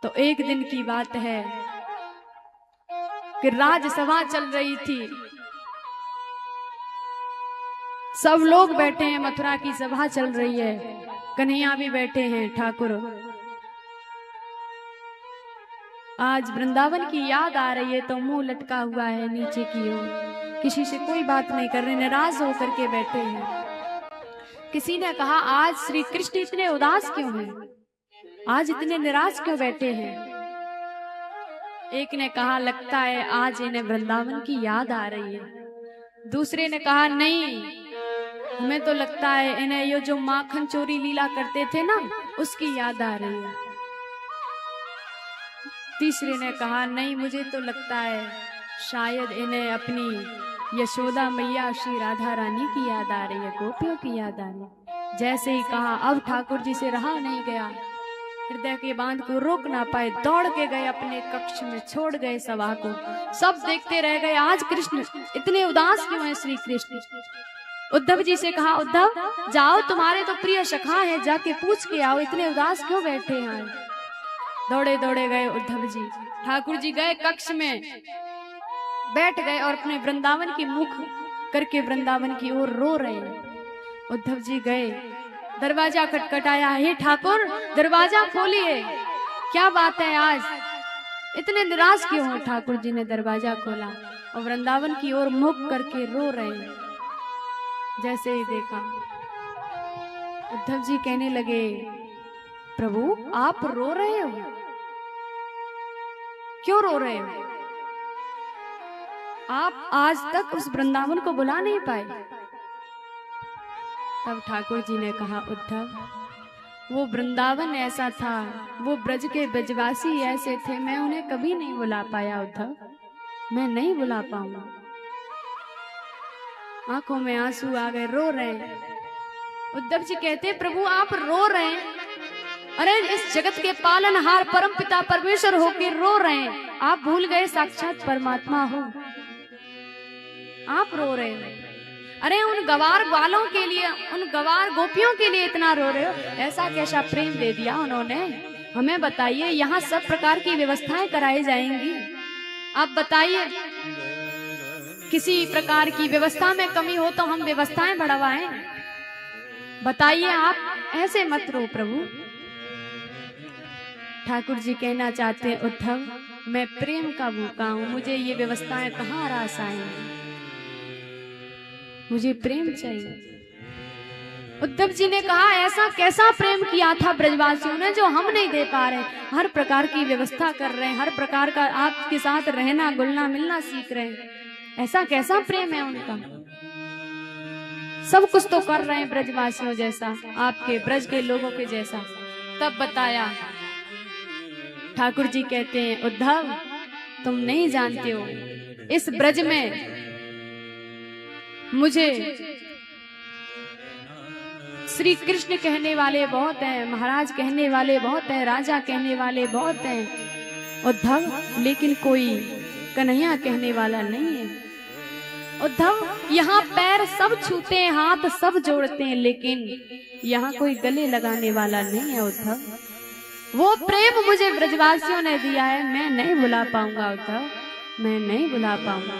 तो एक दिन की बात है कि राजसभा चल रही थी, सब लोग बैठे हैं, मथुरा की सभा चल रही है, कन्हैया भी बैठे हैं। ठाकुर आज वृंदावन की याद आ रही है तो मुंह लटका हुआ है नीचे की ओर, किसी से कोई बात नहीं कर रहे, नाराज होकर के बैठे हैं। किसी ने कहा आज श्री कृष्ण इतने उदास क्यों हैं, आज इतने निराश क्यों बैठे हैं। एक ने कहा लगता है आज इन्हें वृंदावन की याद आ रही है। दूसरे ने कहा नहीं, हमें तो लगता है इन्हें ये जो माखन चोरी लीला करते थे ना उसकी याद आ रही है। तीसरे ने कहा नहीं, मुझे तो लगता है शायद इन्हें अपनी यशोदा मैया श्री राधा रानी की याद आ रही है, गोपियों की याद आ रही है। जैसे ही कहा अब ठाकुर जी से रहा नहीं गया, हृदय के बांध को रोक ना पाए, दौड़ के गए अपने कक्ष में, छोड़ गए सभा को। सब देखते रह गए आज कृष्ण इतने उदास क्यों है श्री कृष्ण। उद्धव जी से कहा उद्धव जाओ, तुम्हारे तो प्रिय सखा है, जाके पूछ के आओ इतने उदास क्यों बैठे हैं। दौड़े दौड़े गए उद्धव जी। ठाकुर जी गए कक्ष में, बैठ गए और अपने वृंदावन की मुख करके वृंदावन की ओर रो रहे हैं। उद्धव जी गए, दरवाजा खटखटाया, हे ठाकुर दरवाजा खोलिए, क्या बात है आज इतने निराश क्यों हो। ठाकुर जी ने दरवाजा खोला और वृंदावन की ओर मुख करके रो रहे हैं। जैसे ही देखा उद्धव जी कहने लगे प्रभु आप रो रहे हो, क्यों रो रहे हो, आप आज तक उस वृंदावन को बुला नहीं पाए। तब ठाकुर जी ने कहा उद्धव वो वृंदावन ऐसा था, वो ब्रज के ब्रजवासी ऐसे थे, मैं उन्हें कभी नहीं बुला पाया उद्धव, मैं नहीं बुला पाऊंगा। आंखों में आंसू आ गए, रो रहे हैं। उद्धव जी कहते प्रभु आप रो रहे हैं, अरे इस जगत के पालनहार परम पिता परमेश्वर होके रो रहे हैं, आप भूल गए साक्षात परमात्मा हो, आप रो रहे हो। अरे उन गवार बालों के लिए, उन गवार गोपियों के लिए इतना रो रहे हो, ऐसा कैसा प्रेम दे दिया उन्होंने, हमें बताइए। यहाँ सब प्रकार की व्यवस्थाएं कराई जाएंगी, आप बताइए किसी प्रकार की व्यवस्था में कमी हो तो हम व्यवस्थाएं बढ़वाएं, बताइए, आप ऐसे मत रो प्रभु। ठाकुर जी कहना चाहते हैं उद्धव मैं प्रेम का भूखा हूं, मुझे ये व्यवस्थाएं कहाँ रास आएंगी, मुझे प्रेम चाहिए। उद्धव जी ने कहा ऐसा कैसा प्रेम किया था ब्रजवासियों ने जो हम नहीं दे पा रहे, हर प्रकार की व्यवस्था कर रहे हैं, हर प्रकार का आपके साथ रहना घुलना मिलना सीख रहे हैं, ऐसा कैसा प्रेम है उनका, सब कुछ तो कर रहे हैं ब्रजवासियों जैसा, आपके ब्रज के लोगों के जैसा। तब बताया ठाकुर जी कहते हैं उद्धव तुम नहीं जानते हो, इस ब्रज में मुझे श्री कृष्ण कहने वाले बहुत हैं, महाराज कहने वाले बहुत हैं, राजा कहने वाले बहुत हैं उद्धव, लेकिन कोई कन्हैया कहने वाला नहीं है उद्धव। यहाँ पैर सब छूते हैं, हाथ सब जोड़ते हैं, लेकिन यहाँ कोई गले लगाने वाला नहीं है उद्धव। वो प्रेम मुझे ब्रजवासियों ने दिया है, मैं नहीं भुला पाऊंगा उद्धव, मैं नहीं भुला पाऊंगा।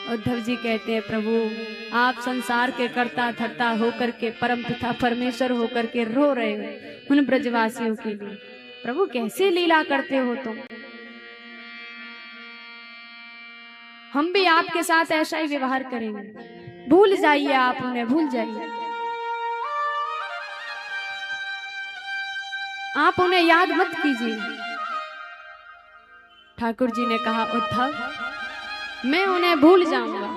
उद्धव जी कहते हैं प्रभु आप संसार के कर्ता धर्ता होकर के, परम पिता परमेश्वर होकर के रो रहे हो उन ब्रजवासियों के लिए, प्रभु कैसे लीला करते हो तुम। हम भी आपके साथ ऐसा ही व्यवहार करेंगे, भूल जाइए आप उन्हें, भूल जाइए, आप उन्हें याद मत कीजिए। ठाकुर जी ने कहा उद्धव मैं उन्हें भूल जाऊंगा,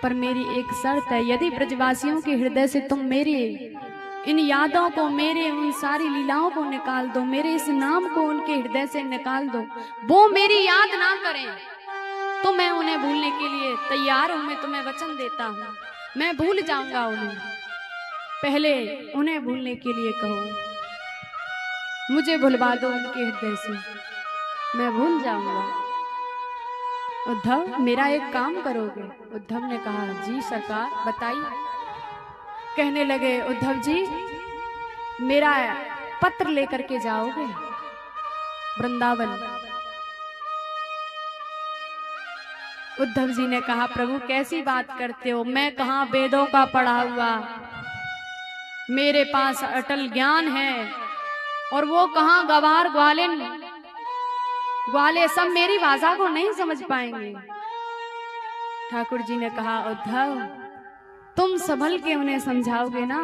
पर मेरी एक शर्त है, यदि ब्रजवासियों के हृदय से तुम मेरे इन यादों को, मेरे उन सारी लीलाओं को निकाल दो, मेरे इस नाम को उनके हृदय से निकाल दो, वो मेरी याद ना करें तो मैं उन्हें भूलने के लिए तैयार हूं, मैं तुम्हें वचन देता हूं, मैं भूल जाऊंगा उन्हें। पहले उन्हें भूलने के लिए कहो, मुझे भुलवा दो उनके हृदय से, मैं भूल जाऊंगा। उद्धव मेरा एक काम करोगे? उद्धव ने कहा जी सरकार बताइए। कहने लगे उद्धव जी मेरा पत्र लेकर के जाओगे? वृंदावन। उद्धव जी ने कहा, प्रभु कैसी बात करते हो, मैं कहाँ वेदों का पढ़ा हुआ, मेरे पास अटल ज्ञान है, और वो कहाँ गवार ग्वालिन ग्वाले सब मेरी भाषा को नहीं समझ पाएंगे। ठाकुर जी ने कहा, उद्धव तुम संभल के उन्हें समझाओगे ना।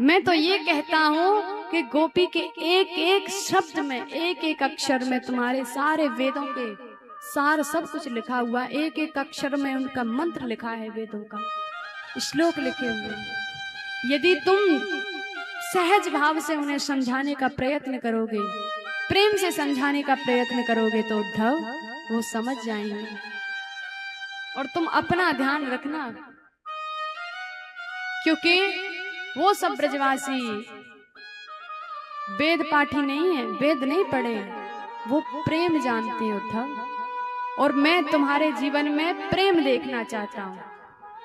मैं तो ये कहता हूं कि गोपी के एक एक शब्द में, एक एक अक्षर में तुम्हारे सारे वेदों के सार सब कुछ लिखा हुआ, एक एक अक्षर में उनका मंत्र लिखा है, वेदों का श्लोक लिखे हुए हैं। यदि तुम सहज भाव से उन्हें समझाने का प्रयत्न करोगे, प्रेम से समझाने का प्रयत्न करोगे, तो उद्धव वो समझ जाएंगे। और तुम अपना ध्यान रखना, क्योंकि वो सब ब्रजवासी वेद पाठी नहीं है, वेद नहीं पढ़े, वो प्रेम जानते हैं उद्धव। और मैं तुम्हारे जीवन में प्रेम देखना चाहता हूं।